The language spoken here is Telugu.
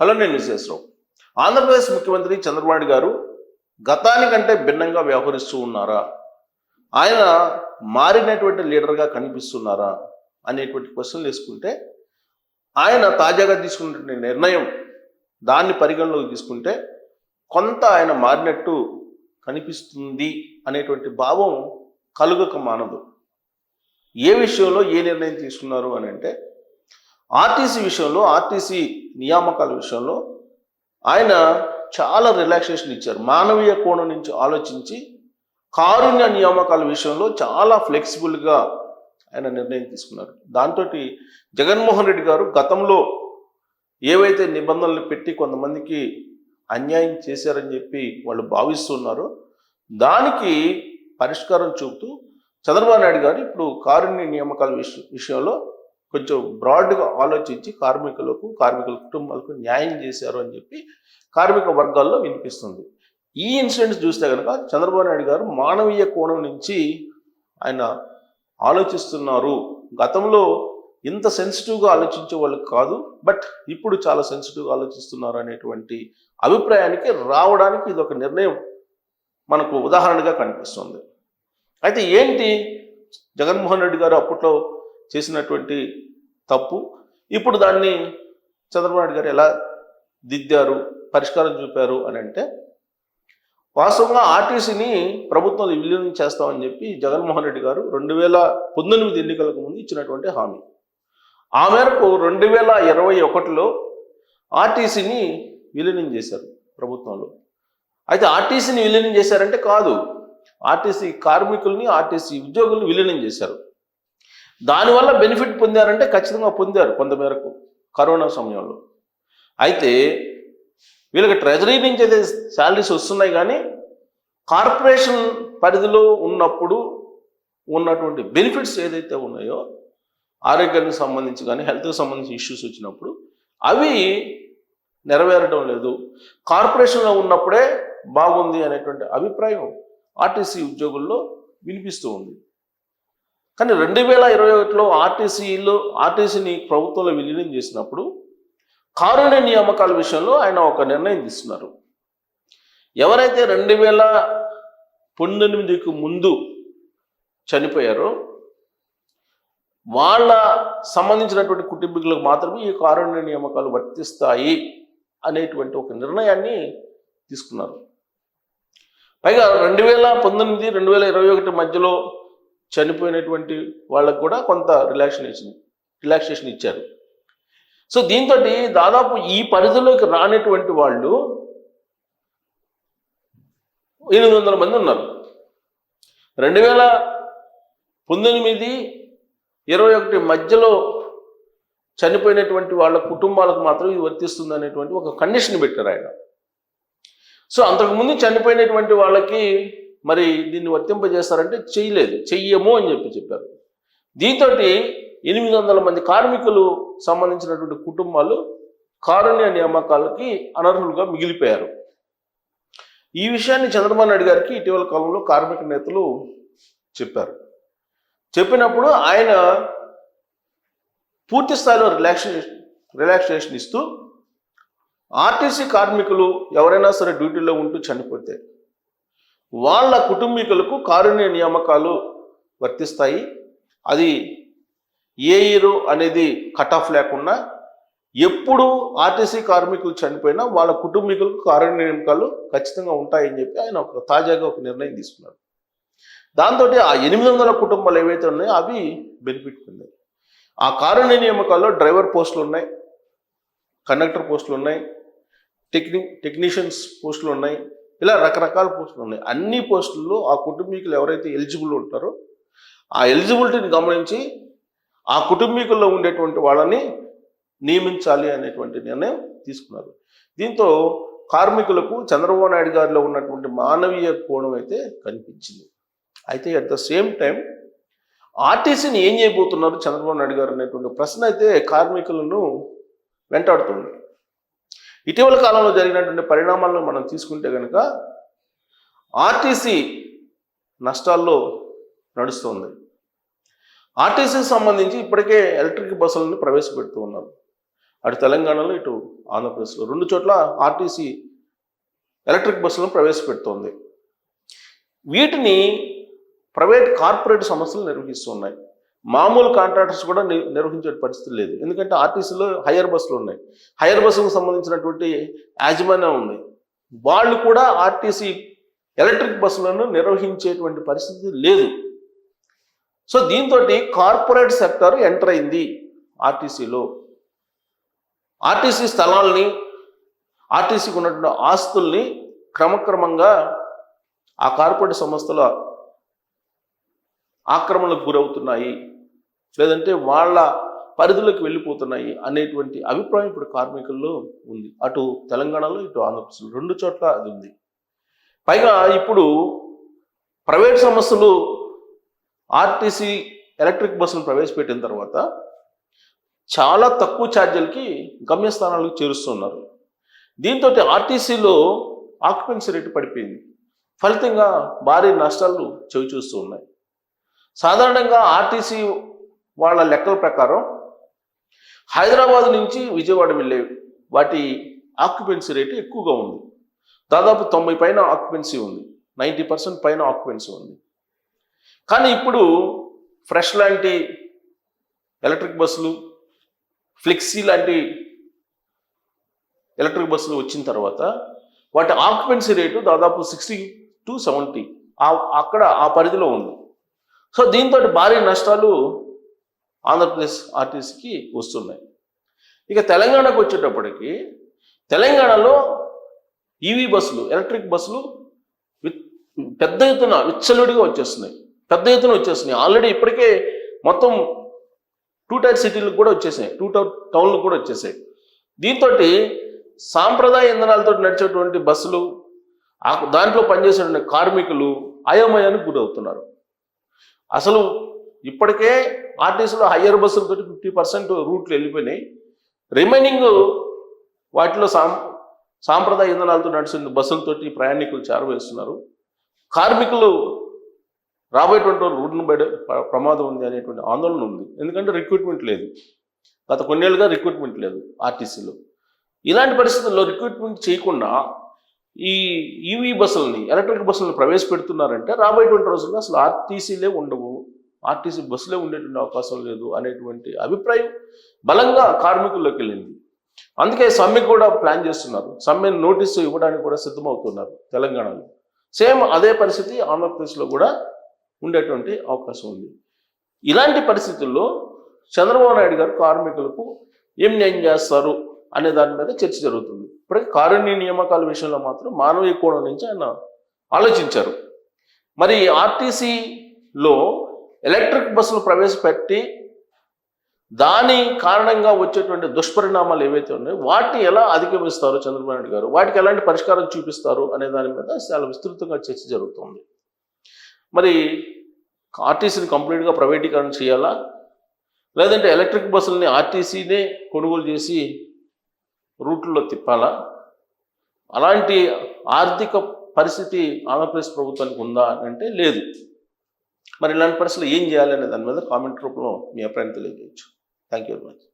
హలో, నేను విశ్వేశ్వరరావు. ఆంధ్రప్రదేశ్ ముఖ్యమంత్రి చంద్రబాబు నాయుడు గారు గతానికంటే భిన్నంగా వ్యవహరిస్తూ ఉన్నారా, ఆయన మారినటువంటి లీడర్గా కనిపిస్తున్నారా అనేటువంటి క్వశ్చన్లు వేసుకుంటే, ఆయన తాజాగా తీసుకున్నటువంటి నిర్ణయం దాన్ని పరిగణలోకి తీసుకుంటే కొంత ఆయన మారినట్టు కనిపిస్తుంది అనేటువంటి భావం కలుగక మానదు. ఏ విషయంలో ఏ నిర్ణయం తీసుకున్నారు అని అంటే, ఆర్టీసీ విషయంలో, ఆర్టీసీ నియామకాల విషయంలో ఆయన చాలా రిలాక్సేషన్ ఇచ్చారు. మానవీయ కోణం నుంచి ఆలోచించి కారుణ్య నియామకాల విషయంలో చాలా ఫ్లెక్సిబుల్గా ఆయన నిర్ణయం తీసుకున్నారు. దాంతో జగన్మోహన్ రెడ్డి గారు గతంలో ఏవైతే నిబంధనలు పెట్టి కొంతమందికి అన్యాయం చేశారని చెప్పి వాళ్ళు భావిస్తున్నారో దానికి పరిష్కారం చూపుతూ చంద్రబాబు నాయుడు గారు ఇప్పుడు కారుణ్య నియామకాల విషయంలో కొంచెం బ్రాడ్గా ఆలోచించి కార్మికుల కుటుంబాలకు న్యాయం చేశారు అని చెప్పి కార్మిక వర్గాల్లో వినిపిస్తుంది. ఈ ఇన్సిడెంట్స్ చూస్తే కనుక చంద్రబాబు నాయుడు గారు మానవీయ కోణం నుంచి ఆయన ఆలోచిస్తున్నారు. గతంలో ఇంత సెన్సిటివ్గా ఆలోచించే వాళ్ళు కాదు, బట్ ఇప్పుడు చాలా సెన్సిటివ్గా ఆలోచిస్తున్నారు అనేటువంటి అభిప్రాయానికి రావడానికి ఇది ఒక నిర్ణయం మనకు ఉదాహరణగా కనిపిస్తుంది. అయితే ఏంటి జగన్మోహన్ రెడ్డి గారు అప్పట్లో చేసినటువంటి తప్పు, ఇప్పుడు దాన్ని చంద్రబాబు నాయుడు గారు ఎలా దిద్దారు, పరిష్కారం చూపారు అని అంటే, వాస్తవంగా ఆర్టీసీని ప్రభుత్వం విలీనం చేస్తామని చెప్పి జగన్మోహన్ రెడ్డి గారు 2019 ఎన్నికలకు ముందు ఇచ్చినటువంటి హామీ. ఆ మేరకు 2021లో ఆర్టీసీని విలీనం చేశారు ప్రభుత్వంలో. అయితే ఆర్టీసీని విలీనం చేశారంటే కాదు, ఆర్టీసీ కార్మికుల్ని, ఆర్టీసీ ఉద్యోగుల్ని విలీనం చేశారు. దానివల్ల బెనిఫిట్ పొందారంటే ఖచ్చితంగా పొందారు కొంతమేరకు కరోనా సమయంలో. అయితే వీళ్ళకి ట్రెజరీ నుంచి అయితే శాలరీస్ వస్తున్నాయి, కానీ కార్పొరేషన్ పరిధిలో ఉన్నప్పుడు ఉన్నటువంటి బెనిఫిట్స్ ఏదైతే ఉన్నాయో, ఆరోగ్యానికి సంబంధించి కానీ హెల్త్కి సంబంధించి ఇష్యూస్ వచ్చినప్పుడు అవి నెరవేరడం లేదు. కార్పొరేషన్లో ఉన్నప్పుడే బాగుంది అనేటువంటి అభిప్రాయం ఆర్టీసీ ఉద్యోగుల్లో వినిపిస్తూ ఉంది. కానీ 2021లో ఆర్టీసీని ప్రభుత్వంలో విలీనం చేసినప్పుడు కారుణ్య నియామకాల విషయంలో ఆయన ఒక నిర్ణయం తీసుకున్నారు. ఎవరైతే 2019కు ముందు చనిపోయారో వాళ్ళ సంబంధించినటువంటి కుటుంబీకులకు మాత్రమే ఈ కారుణ్య నియామకాలు వర్తిస్తాయి అనేటువంటి ఒక నిర్ణయాన్ని తీసుకున్నారు. పైగా 2019, 2021 మధ్యలో చనిపోయినటువంటి వాళ్ళకు కూడా కొంత రిలాక్సేషన్ ఇచ్చారు. సో దీంతో దాదాపు ఈ పరిధిలోకి రానటువంటి వాళ్ళు 800 మంది ఉన్నారు. 2019, 21 మధ్యలో చనిపోయినటువంటి వాళ్ళ కుటుంబాలకు మాత్రం ఇది వర్తిస్తుంది అనేటువంటి ఒక కండిషన్ పెట్టారు ఆయన. సో అంతకుముందు చనిపోయినటువంటి వాళ్ళకి మరి దీన్ని వర్తింపజేస్తారంటే చెయ్యము అని చెప్పారు. దీంతో 800 మంది కార్మికులు సంబంధించినటువంటి కుటుంబాలు కారుణ్య నియామకాలకి అనర్హులుగా మిగిలిపోయారు. ఈ విషయాన్ని చంద్రబాబు నాయుడు గారికి ఇటీవల కాలంలో కార్మిక నేతలు చెప్పారు. చెప్పినప్పుడు ఆయన పూర్తి స్థాయిలో రిలాక్సేషన్ ఇస్తూ ఆర్టీసీ కార్మికులు ఎవరైనా సరే డ్యూటీలో ఉంటూ చనిపోతే వాళ్ళ కుటుంబీకులకు కారుణ్య నియామకాలు వర్తిస్తాయి. అది ఏ ఇయర్ అనేది కట్ ఆఫ్ లేకుండా ఎప్పుడు ఆర్టీసీ కార్మికులు చనిపోయినా వాళ్ళ కుటుంబీకులకు కారుణ్య నియామకాలు ఖచ్చితంగా ఉంటాయని చెప్పి ఆయన తాజాగా ఒక నిర్ణయం తీసుకున్నారు. దాంతో ఆ 800 కుటుంబాలు ఏవైతే ఉన్నాయో అవి బెనిఫిట్ పొందాయి. ఆ కారుణ్య నియామకాల్లో డ్రైవర్ పోస్టులు ఉన్నాయి, కండక్టర్ పోస్టులు ఉన్నాయి, టెక్నీషియన్స్ పోస్టులు ఉన్నాయి, ఇలా రకరకాల పోస్టులు ఉన్నాయి. అన్ని పోస్టుల్లో ఆ కుటుంబీకులు ఎవరైతే ఎలిజిబుల్ ఉంటారో ఆ ఎలిజిబిలిటీని గమనించి ఆ కుటుంబీకుల్లో ఉండేటువంటి వాళ్ళని నియమించాలి అనేటువంటి నిర్ణయం తీసుకున్నారు. దీంతో కార్మికులకు చంద్రబాబు నాయుడు గారిలో ఉన్నటువంటి మానవీయ కోణం అయితే కనిపించింది. అయితే అట్ ద సేమ్ టైం ఆర్టీసీని ఏం చేయబోతున్నారు చంద్రబాబు నాయుడు గారు అనేటువంటి ప్రశ్న అయితే కార్మికులను వెంటాడుతుంది. ఇటీవల కాలంలో జరిగినటువంటి పరిణామాలను మనం తీసుకుంటే కనుక ఆర్టీసీ నష్టాల్లో నడుస్తుంది. ఆర్టీసీకి సంబంధించి ఇప్పటికే ఎలక్ట్రిక్ బస్సులను ప్రవేశపెడుతూ ఉన్నారు. అటు తెలంగాణలో ఇటు ఆంధ్రప్రదేశ్లో 2 చోట్ల ఆర్టీసీ ఎలక్ట్రిక్ బస్సులను ప్రవేశపెడుతోంది. వీటిని ప్రైవేట్ కార్పొరేట్ సంస్థలు నిర్వహిస్తున్నాయి. మామూలు కాంట్రాక్టర్స్ కూడా నిర్వహించే పరిస్థితి లేదు. ఎందుకంటే ఆర్టీసీలో హైయర్ బస్సులు ఉన్నాయి. హైయర్ బస్సులకు సంబంధించినటువంటి యాజమాన్యం ఉంది. వాళ్ళు కూడా ఆర్టీసీ ఎలక్ట్రిక్ బస్సులను నిర్వహించేటువంటి పరిస్థితి లేదు. సో దీంతో కార్పొరేట్ సెక్టర్ ఎంటర్ అయింది ఆర్టీసీలో. ఆర్టీసీ స్థలాల్ని, ఆర్టీసీకి ఉన్నటువంటి ఆస్తుల్ని క్రమక్రమంగా ఆ కార్పొరేట్ సంస్థల ఆక్రమణకు గురవుతున్నాయి, లేదంటే వాళ్ళ పరిధిలోకి వెళ్ళిపోతున్నాయి అనేటువంటి అభిప్రాయం ఇప్పుడు కార్మికుల్లో ఉంది. అటు తెలంగాణలో ఇటు ఆంధ్రప్రదేశ్లో 2 చోట్ల అది ఉంది. పైగా ఇప్పుడు ప్రైవేట్ సంస్థలు ఆర్టీసీ ఎలక్ట్రిక్ బస్సులను ప్రవేశపెట్టిన తర్వాత చాలా తక్కువ ఛార్జీలకి గమ్యస్థానాలకు చేరుస్తున్నారు. దీంతో ఆర్టీసీలో ఆక్యుపెన్సీ రేటు పడిపోయింది. ఫలితంగా భారీ నష్టాలు చవిచూస్తూ ఉన్నాయి. సాధారణంగా ఆర్టీసీ వాళ్ళ లెక్కల ప్రకారం హైదరాబాద్ నుంచి విజయవాడ వెళ్ళే వాటి ఆక్యుపెన్సీ రేటు ఎక్కువగా ఉంది. దాదాపు 90 పైన ఆక్యుపెన్సీ ఉంది, 90% పైన ఆక్యుపెన్సీ ఉంది. కానీ ఇప్పుడు ఫ్రెష్ లాంటి ఎలక్ట్రిక్ బస్సులు, ఫ్లెక్సీ లాంటి ఎలక్ట్రిక్ బస్సులు వచ్చిన తర్వాత వాటి ఆక్యుపెన్సీ రేటు దాదాపు 60 to 70 అక్కడ ఆ పరిధిలో ఉంది. సో దీంతో భారీ నష్టాలు ఆంధ్రప్రదేశ్ ఆర్టీసీకి వస్తున్నాయి. ఇక తెలంగాణకు వచ్చేటప్పటికి తెలంగాణలో ఈవీ బస్సులు, ఎలక్ట్రిక్ బస్సులు పెద్ద ఎత్తున విచ్చలవిడిగా వచ్చేస్తున్నాయి. ఆల్రెడీ ఇప్పటికే మొత్తం 2 టైర్ సిటీలకు కూడా వచ్చేసాయి, 2 టౌన్లకు కూడా వచ్చేసాయి. దీంతో సాంప్రదాయ ఇంధనాలతో నడిచేటువంటి బస్సులు, దాంట్లో పనిచేసే కార్మికులు అయోమయానికి గురవుతున్నారు. అసలు ఇప్పటికే ఆర్టీసీలో హయ్యర్ బస్సులతో 50% రూట్లు వెళ్ళిపోయినాయి. రిమైనింగ్ వాటిలో సాంప్రదాయ ఇంధనాలతో నడిచిన బస్సులతోటి ప్రయాణికులు చేరవేస్తున్నారు. కార్మికులు రాబోయేటువంటి రోడ్డును బయట ప్రమాదం ఉంది అనేటువంటి ఆందోళన ఉంది. ఎందుకంటే రిక్రూట్మెంట్ లేదు, గత కొన్నేళ్ళుగా రిక్రూట్మెంట్ లేదు ఆర్టీసీలో. ఇలాంటి పరిస్థితుల్లో రిక్రూట్మెంట్ చేయకుండా ఈ ఈవీ బస్సులని, ఎలక్ట్రిక్ బస్సులను ప్రవేశపెడుతున్నారంటే రాబోయేటువంటి రోజుల్లో అసలు ఆర్టీసీలే ఉండవు, ఆర్టీసీ బస్సులే ఉండేటువంటి అవకాశం లేదు అనేటువంటి అభిప్రాయం బలంగా కార్మికుల్లోకి వెళ్ళింది. అందుకే సమ్మె కూడా ప్లాన్ చేస్తున్నారు. సమ్మె నోటీసు ఇవ్వడానికి కూడా సిద్ధమవుతున్నారు తెలంగాణలో. సేమ్ అదే పరిస్థితి ఆంధ్రప్రదేశ్లో కూడా ఉండేటువంటి అవకాశం ఉంది. ఇలాంటి పరిస్థితుల్లో చంద్రబాబు నాయుడు గారు కార్మికులకు ఏం న్యాయం చేస్తారు అనే దాని మీద చర్చ జరుగుతుంది. ఇప్పటికీ కారుణ్య నియామకాల విషయంలో మాత్రం మానవీయ కోణం నుంచి ఆయన ఆలోచించారు. మరి ఆర్టీసీలో ఎలక్ట్రిక్ బస్సులు ప్రవేశపెట్టి దాని కారణంగా వచ్చేటువంటి దుష్పరిణామాలు ఏవైతే ఉన్నాయో వాటిని ఎలా అధిగమిస్తారు చంద్రబాబు నాయుడు గారు, వాటికి ఎలాంటి పరిష్కారం చూపిస్తారు అనే దాని మీద చాలా విస్తృతంగా చర్చ జరుగుతుంది. మరి ఆర్టీసీని కంప్లీట్గా ప్రైవేటీకరణ చేయాలా, లేదంటే ఎలక్ట్రిక్ బస్సులని ఆర్టీసీనే కొనుగోలు చేసి రూట్లలో తిప్పాలా? అలాంటి ఆర్థిక పరిస్థితి ఆంధ్రప్రదేశ్ ప్రభుత్వానికి ఉందా అంటే లేదు. మరి ఇలాంటి పరిస్థితులు ఏం చేయాలనే దాని మీద కామెంట్ రూపంలో మీ అభిప్రాయం తెలియజేయచ్చు. Thank you very much.